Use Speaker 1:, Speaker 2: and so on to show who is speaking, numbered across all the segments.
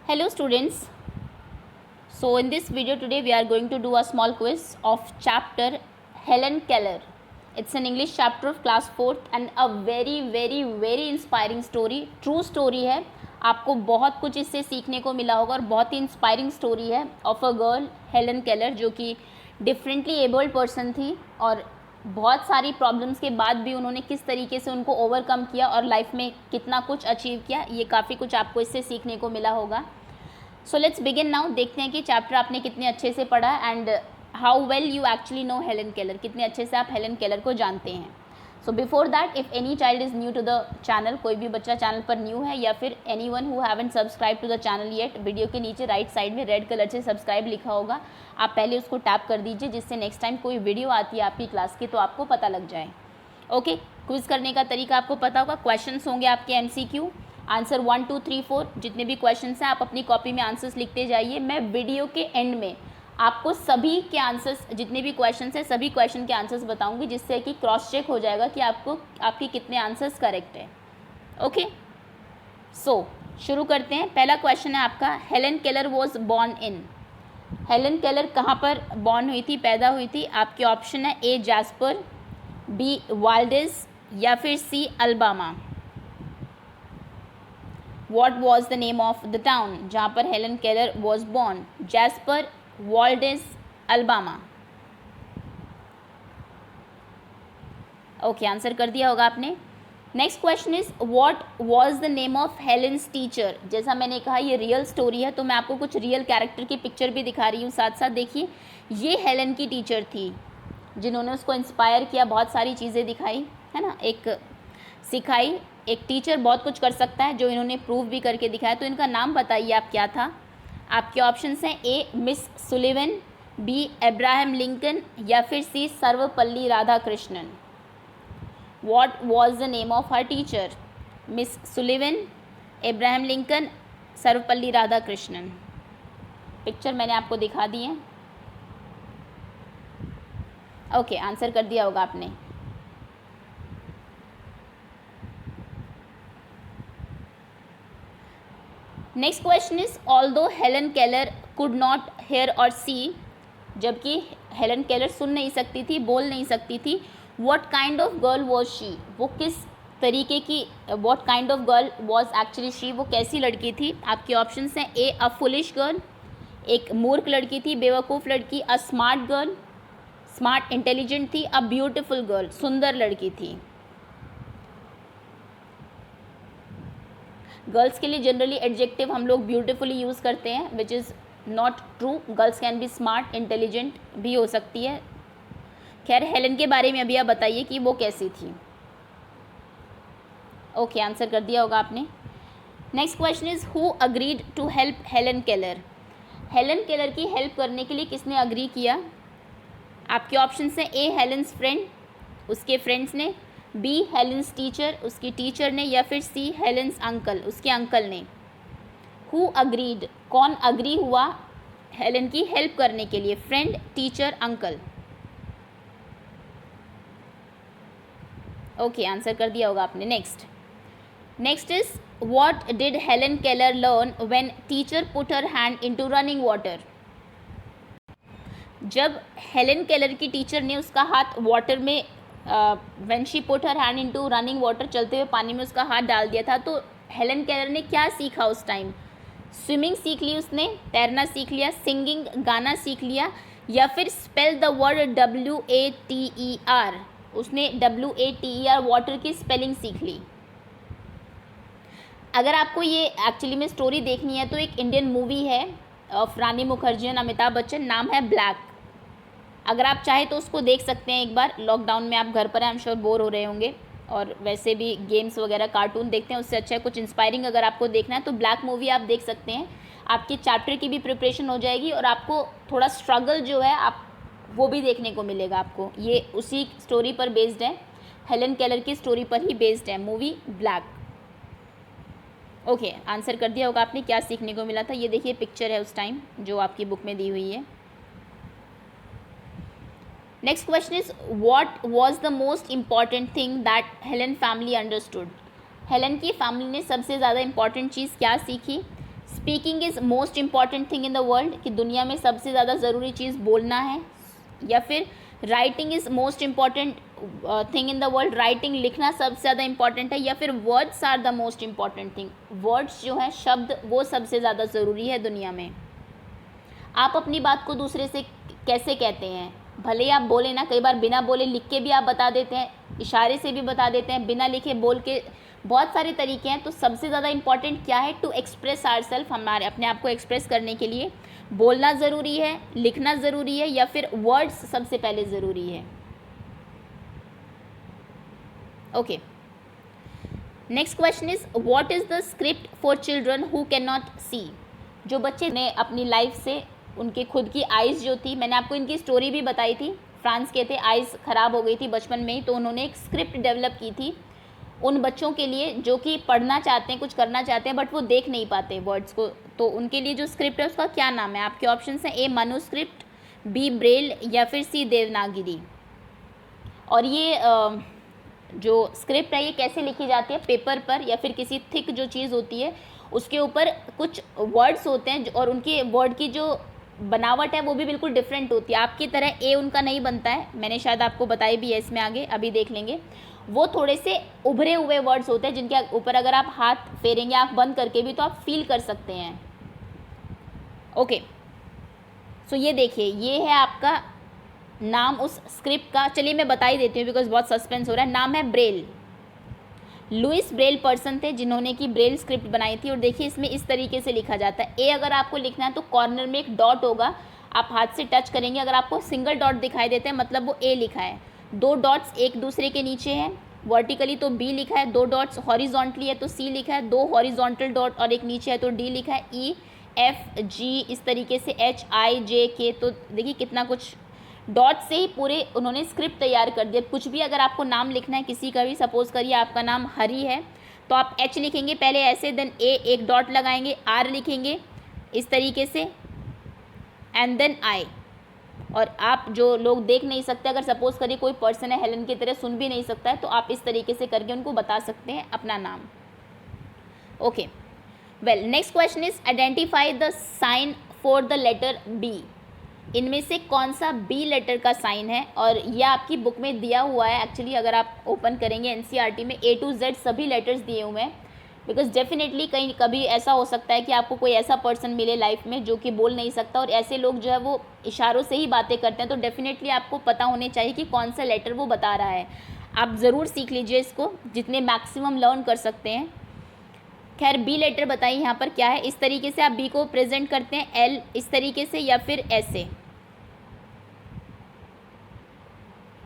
Speaker 1: Hello students. So in this video today we are going to do a small quiz of chapter Helen Keller. It's an English chapter of class 4th and a very inspiring story. True story है. आपको बहुत कुछ इससे सीखने को मिला होगा और बहुत ही इंस्पायरिंग स्टोरी है of a girl Helen Keller जो कि डिफरेंटली एबल्ड पर्सन थी और बहुत सारी प्रॉब्लम्स के बाद भी उन्होंने किस तरीके से उनको ओवरकम किया और लाइफ में कितना कुछ अचीव किया. ये काफ़ी कुछ आपको इससे सीखने को मिला होगा. So let's begin now. देखते हैं कि चैप्टर आपने कितने अच्छे से पढ़ा and how well you actually know Helen Keller. कितने अच्छे से आप हेलन केलर को जानते हैं. So before that if any child is new to the channel, कोई भी बच्चा चैनल पर न्यू है या फिर any one who haven't subscribe to the channel yet, video के नीचे राइट साइड में रेड कलर से सब्सक्राइब लिखा होगा. आप पहले उसको टैप कर दीजिए जिससे नेक्स्ट टाइम कोई वीडियो आती है आपकी क्लास की तो आपको पता लग जाए. ओके, क्विज करने का तरीका आपको पता होगा. क्वेश्चंस होंगे आपके MCQ, आंसर 1 2 3 4 जितने भी क्वेश्चंस हैं आप अपनी कॉपी में आंसर्स लिखते जाइए. मैं वीडियो के एंड में आपको सभी के आंसर्स, जितने भी क्वेश्चंस हैं सभी क्वेश्चन के आंसर्स बताऊंगी जिससे कि क्रॉस चेक हो जाएगा कि आपके कितने आंसर्स करेक्ट है. ओके, सो शुरू करते हैं. पहला क्वेश्चन है आपका, Helen Keller was born in. Helen Keller कहाँ पर बॉर्न हुई थी, पैदा हुई थी. आपके ऑप्शन है A जैस्पर, B वाल्डेस या फिर C Alabama. What was the name of the town जहाँ पर Helen Keller was born? Jasper, Valdes, Alabama. Okay, answer कर दिया होगा आपने. Next question is what was the name of Helen's teacher. जैसा मैंने कहा ये रियल स्टोरी है तो मैं आपको कुछ रियल कैरेक्टर की पिक्चर भी दिखा रही हूँ साथ साथ. देखिए ये हेलन की टीचर थी जिन्होंने उसको इंस्पायर किया, बहुत सारी चीज़ें दिखाई है ना, एक सिखाई. एक टीचर बहुत कुछ कर सकता है जो इन्होंने प्रूव भी करके दिखाया. तो इनका नाम बताइए आप क्या था. आपके ऑप्शंस हैं A miss Sullivan, B Abraham Lincoln या फिर C Sarvepalli Radhakrishnan. What was the name of her teacher? Miss Sullivan, Abraham Lincoln, Sarvepalli Radhakrishnan. Picture मैंने आपको दिखा दी है. ओके, आंसर कर दिया होगा आपने. Next question is although Helen Keller could not here और सी. जबकि हेलन केलर सुन नहीं सकती थी, बोल नहीं सकती थी. What kind of girl was she. वो किस तरीके की, what kind of girl was actually she, वो कैसी लड़की थी. आपके ऑप्शंस हैं A अ फुलिश गर्ल, एक मूर्ख लड़की थी, बेवकूफ़ लड़की. A smart girl, smart intelligent थी. अ ब्यूटिफुल गर्ल, सुंदर लड़की थी. गर्ल्स के लिए जनरली एडजेक्टिव हम लोग ब्यूटीफुली यूज़ करते हैं which is not true. Girls can be smart, intelligent भी हो सकती है. खैर हेलन के बारे में अभी आप बताइए कि वो कैसी थी. ओके, आंसर कर दिया होगा आपने. Next question is who agreed to help Helen Keller. Helen Keller की हेल्प करने के लिए किसने अग्री किया. आपके ऑप्शन हैं A हेलेन्स फ्रेंड, उसके फ्रेंड्स ने, B हेलेन्स टीचर, उसकी टीचर ने, या फिर C हेलेन्स अंकल, उसके अंकल ने. हु अग्रीड, कौन अग्री हुआ हेलन की हेल्प करने के लिए. Friend, teacher, uncle. Okay, answer कर दिया होगा आपने. Next is what did Helen Keller learn when teacher put her hand into running water. जब हेलन केलर की टीचर ने उसका हाथ वाटर में, when she put her hand into running water, चलते हुए पानी में उसका हाथ डाल दिया था, तो हेलन केलर ने क्या सीखा उस टाइम. स्विमिंग सीख ली उसने, तैरना सीख लिया, सिंगिंग गाना सीख लिया, या फिर स्पेल द वर्ड WATER, उसने WATER वाटर की स्पेलिंग सीख ली. अगर आपको ये एक्चुअली में स्टोरी देखनी है तो एक इंडियन मूवी है of Rani Mukherjee and Amitabh Bachchan, नाम है ब्लैक. अगर आप चाहे तो उसको देख सकते हैं एक बार. लॉकडाउन में आप घर पर हैं, आई एम श्योर बोर हो रहे होंगे और वैसे भी गेम्स वगैरह कार्टून देखते हैं, उससे अच्छा है कुछ इंस्पायरिंग अगर आपको देखना है तो ब्लैक मूवी आप देख सकते हैं. आपके चैप्टर की भी प्रिपरेशन हो जाएगी और आपको थोड़ा स्ट्रगल जो है आप वो भी देखने को मिलेगा आपको. ये उसी स्टोरी पर बेस्ड है, हेलन केलर की स्टोरी पर ही बेस्ड है मूवी ब्लैक. ओके, आंसर कर दिया होगा आपने. क्या सीखने को मिला था, ये देखिए पिक्चर है उस टाइम जो आपकी बुक में दी हुई है. Next question is what was the most important thing that Helen family understood. Helen की फैमिली ने सबसे ज़्यादा इंपॉर्टेंट चीज़ क्या सीखी. Speaking is most important thing in the world, कि दुनिया में सबसे ज़्यादा ज़रूरी चीज़ बोलना है, या फिर writing is most important thing in the world, writing लिखना सबसे ज़्यादा इंपॉर्टेंट है, या फिर words are the most important thing, words जो हैं शब्द वो सबसे ज़्यादा ज़रूरी है दुनिया में। आप अपनी बात को दूसरे से कैसे कहते हैं, भले ही आप बोले ना, कई बार बिना बोले लिख के भी आप बता देते हैं, इशारे से भी बता देते हैं, बिना लिखे बोल के, बहुत सारे तरीके हैं। तो सबसे ज़्यादा इम्पॉर्टेंट क्या है, टू एक्सप्रेस आवरसेल्फ, हमारे अपने आप को एक्सप्रेस करने के लिए बोलना ज़रूरी है, लिखना ज़रूरी है, या फिर वर्ड्स सबसे पहले ज़रूरी है। Okay, next question is what is the script for children who can not see. जो बच्चे ने अपनी लाइफ से उनके खुद की आइज़ जो थी, मैंने आपको इनकी स्टोरी भी बताई थी, फ्रांस के थे, आइज़ ख़राब हो गई थी बचपन में ही, तो उन्होंने एक स्क्रिप्ट डेवलप की थी उन बच्चों के लिए जो कि पढ़ना चाहते हैं, कुछ करना चाहते हैं, बट वो देख नहीं पाते वर्ड्स को। तो उनके लिए जो स्क्रिप्ट है उसका क्या नाम है, आपके ऑप्शन हैं ए मनुस्क्रिप्ट, बी ब्रेल, या फिर सी देवनागरी। और ये जो स्क्रिप्ट है ये कैसे लिखी जाती है, पेपर पर या फिर किसी थिक जो चीज़ होती है उसके ऊपर कुछ वर्ड्स होते हैं, और उनके वर्ड की जो बनावट है वो भी बिल्कुल डिफरेंट होती है। आपकी तरह ए उनका नहीं बनता है, मैंने शायद आपको बताई भी है इसमें, आगे अभी देख लेंगे। वो थोड़े से उभरे हुए वर्ड्स होते हैं जिनके ऊपर अगर आप हाथ फेरेंगे आँख बंद करके भी तो आप फील कर सकते हैं। ओके, सो ये देखिए, ये है आपका नाम उस स्क्रिप्ट का। चलिए मैं बता ही देती हूँ बिकॉज बहुत सस्पेंस हो रहा है। नाम है ब्रेल। लुइस ब्रेल पर्सन थे जिन्होंने की ब्रेल स्क्रिप्ट बनाई थी। और देखिए इसमें इस तरीके से लिखा जाता है। ए अगर आपको लिखना है तो कॉर्नर में एक डॉट होगा, आप हाथ से टच करेंगे, अगर आपको सिंगल डॉट दिखाई देते हैं मतलब वो ए लिखा है। दो डॉट्स एक दूसरे के नीचे हैं वर्टिकली तो बी लिखा है, दो डॉट्स हॉरिजॉन्टली है तो सी लिखा है, दो हॉरिजॉन्टल डॉट और एक नीचे है तो डी लिखा है, ई एफ जी इस तरीके से एच आई जे के। तो देखिए कितना कुछ डॉट से ही पूरे उन्होंने स्क्रिप्ट तैयार कर दिया। कुछ भी अगर आपको नाम लिखना है किसी का भी, सपोज़ करिए आपका नाम हरी है तो आप एच लिखेंगे पहले ऐसे, देन ए एक डॉट लगाएंगे, आर लिखेंगे इस तरीके से, एंड देन आई। और आप जो लोग देख नहीं सकते, अगर सपोज़ करिए कोई पर्सन है हेलन की तरह सुन भी नहीं सकता है तो आप इस तरीके से करके उनको बता सकते हैं अपना नाम। Okay, well next question is identify the sign for the letter B. इनमें से कौन सा बी लेटर का साइन है, और यह आपकी बुक में दिया हुआ है। एक्चुअली अगर आप ओपन करेंगे एनसीईआरटी में ए टू जेड सभी लेटर्स दिए हुए हैं, बिकॉज डेफिनेटली कहीं कभी ऐसा हो सकता है कि आपको कोई ऐसा पर्सन मिले लाइफ में जो कि बोल नहीं सकता, और ऐसे लोग जो है वो इशारों से ही बातें करते हैं, तो डेफिनेटली आपको पता होने चाहिए कि कौन सा लेटर वो बता रहा है। आप ज़रूर सीख लीजिए इसको, जितने मैक्सिमम लर्न कर सकते हैं। खैर बी लेटर बताइए यहाँ पर क्या है। इस तरीके से आप बी को प्रेजेंट करते हैं, एल इस तरीके से या फिर ऐसे।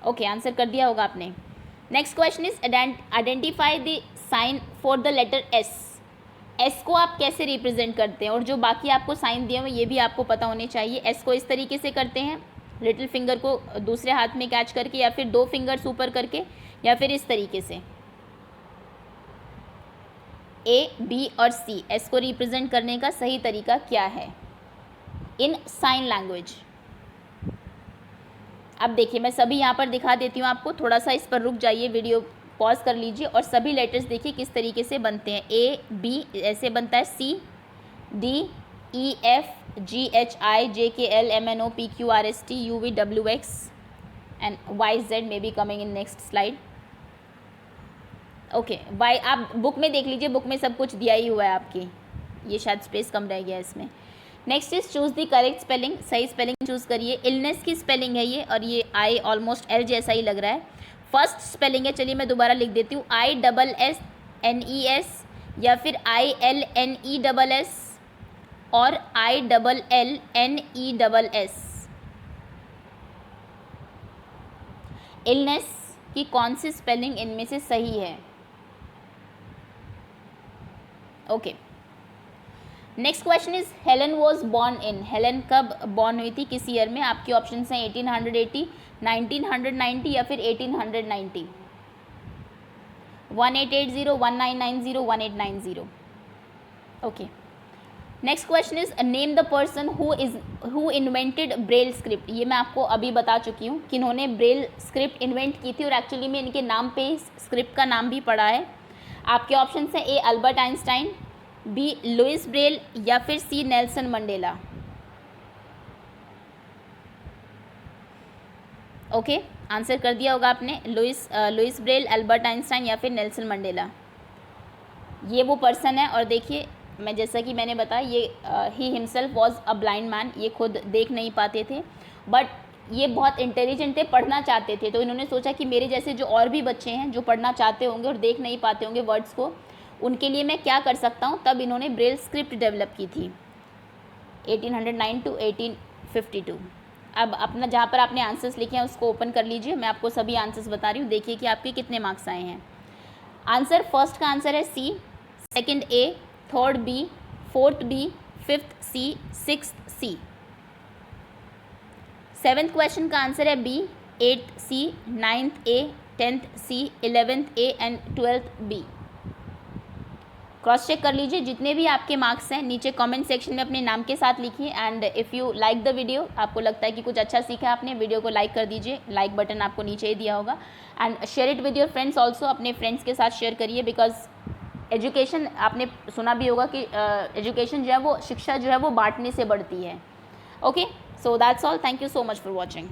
Speaker 1: ओके, आंसर कर दिया होगा आपने। Next question is identify the sign for the letter S. S को आप कैसे रिप्रेजेंट करते हैं, और जो बाकी आपको साइन दिए हुए ये भी आपको पता होने चाहिए। एस को इस तरीके से करते हैं, लिटिल फिंगर को दूसरे हाथ में कैच करके, या फिर दो फिंगर्स ऊपर करके, या फिर इस तरीके से। ए बी और सी, एस को रिप्रेजेंट करने का सही तरीका क्या है इन साइन लैंग्वेज। अब देखिए मैं सभी यहाँ पर दिखा देती हूँ आपको, थोड़ा सा इस पर रुक जाइए, वीडियो पॉज कर लीजिए और सभी लेटर्स देखिए किस तरीके से बनते हैं। ए बी ऐसे बनता है, C D E F G H I J K L M N O P Q R S T U V W X and Y Z may be coming in next slide. Okay, why आप book में देख लीजिए, book में सब कुछ दिया ही हुआ है आपकी, ये शायद स्पेस कम रह गया इसमें। Next is choose the correct spelling, सही स्पेलिंग चूज़ करिए। इलनेस की स्पेलिंग है ये, और ये आई ऑलमोस्ट एल जैसा ही लग रहा है। फर्स्ट स्पेलिंग है, चलिए मैं दोबारा लिख देती हूँ, I double S N E S, या फिर I L N E double S, और I double L N E double S. Illness की कौन सी स्पेलिंग इनमें से सही है? Okay, next question is Helen was born in. Helen कब बॉर्न हुई थी, किस ईयर में? आपके ऑप्शन हैं 1880, 1990 या फिर 1890। 1880, 1990, 1890। Okay, next question is name the person who invented Braille script. ये मैं आपको अभी बता चुकी हूँ कि इन्होंने ब्रेल स्क्रिप्ट इन्वेंट की थी, और एक्चुअली में इनके नाम पे स्क्रिप्ट का नाम भी पड़ा है। आपके ऑप्शन हैं A Albert Einstein, B Louis Braille या फिर C Nelson Mandela? Okay, answer कर दिया होगा आपने, लुइस ब्रेल, अल्बर्ट आइंस्टाइन या फिर नेल्सन मंडेला। ये वो पर्सन है, और देखिए मैं जैसा कि मैंने बताया, ये he himself was a blind man, ये खुद देख नहीं पाते थे, बट ये बहुत इंटेलिजेंट थे, पढ़ना चाहते थे। तो इन्होंने सोचा कि मेरे जैसे जो और भी बच्चे हैं जो पढ़ना चाहते होंगे और देख नहीं पाते होंगे वर्ड्स को, उनके लिए मैं क्या कर सकता हूँ। तब इन्होंने ब्रेल स्क्रिप्ट डेवलप की थी 1809 टू 1852। अब अपना जहाँ पर आपने आंसर्स लिखे हैं उसको ओपन कर लीजिए, मैं आपको सभी आंसर्स बता रही हूँ, देखिए कि आपके कितने मार्क्स आए हैं। आंसर फर्स्ट का आंसर है C, second A, third B, fourth B, fifth C, sixth C. Seventh question का आंसर है B, eighth C, ninth A, tenth C, 11th A and 12th B. Cross check कर लीजिए, जितने भी आपके marks हैं नीचे कमेंट सेक्शन में अपने नाम के साथ लिखिए। And if you like the video, आपको लगता है कि कुछ अच्छा सीखा है आपने, वीडियो को लाइक कर दीजिए, लाइक बटन आपको नीचे ही दिया होगा। And share it with your friends also, अपने फ्रेंड्स के साथ शेयर करिए, बिकॉज एजुकेशन आपने सुना भी होगा कि एजुकेशन जो है वो, शिक्षा जो है वो बांटने से बढ़ती है। Okay, so that's all, thank you so much for watching.